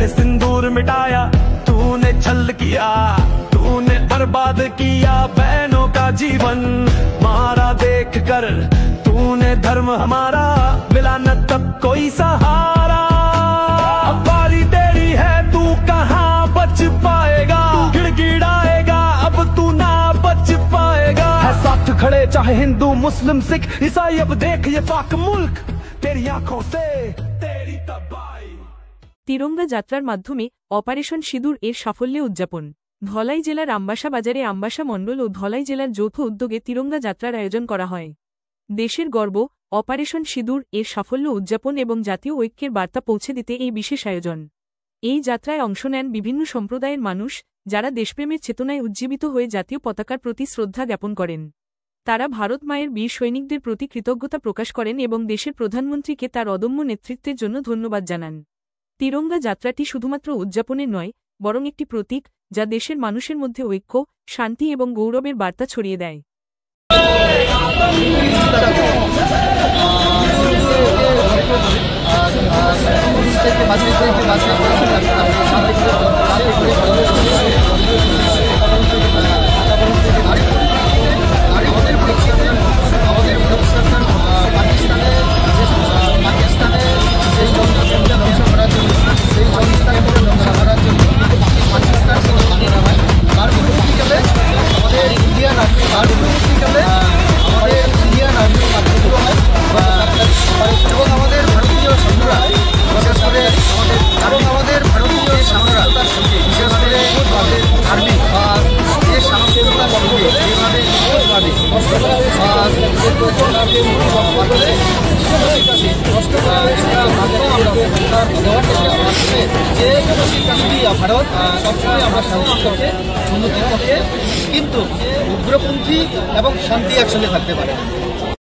तूने सिंदूर मिटाया, तूने छल किया, तूने बर्बाद किया बहनों का जीवन। मारा देख कर तूने धर्म हमारा, मिला न तब कोई सहारा। अब बारी तेरी है, तू कहाँ बच पाएगा, गिड़गिड़ाएगा अब तू ना बच पाएगा। है साथ खड़े चाहे हिंदू मुस्लिम सिख ईसाई, अब देख ये पाक मुल्क तेरी आंखों से तेरी तबाही। তিরঙ্গা যাত্রার মাধ্যমে অপারেশন সিঁদুর এর সাফল্যে উদযাপন। ধলাই জেলার আমবাসা বাজারে আমবাসা মণ্ডল ও ধলাই জেলার যৌথ উদ্যোগে তিরঙ্গা যাত্রার আয়োজন করা হয়। দেশের গর্ব অপারেশন সিঁদুর এর সাফল্য উদযাপন এবং জাতীয় ঐক্যের বার্তা পৌঁছে দিতে এই বিশেষ আয়োজন। এই যাত্রায় অংশ নেন বিভিন্ন সম্প্রদায়ের মানুষ, যারা দেশপ্রেমের চেতনায় উজ্জীবিত হয়ে জাতীয় পতাকার প্রতি শ্রদ্ধা জ্ঞাপন করেন। তারা ভারত মায়ের বীর সৈনিকদের প্রতি কৃতজ্ঞতা প্রকাশ করেন এবং দেশের প্রধানমন্ত্রীকে তার অদম্য নেতৃত্বের জন্য ধন্যবাদ জানান। তিরঙ্গা যাত্রাটি শুধুমাত্র উদযাপনের নয়, বরং একটি প্রতীক যা দেশের মানুষের মধ্যে ঐক্য, শান্তি এবং গৌরবের বার্তা ছড়িয়ে দেয়। ভারত সবসময় আমরা শান্তির পক্ষে, উন্নতির পক্ষে, কিন্তু উগ্রপন্থী এবং শান্তি একসঙ্গে থাকতে পারে।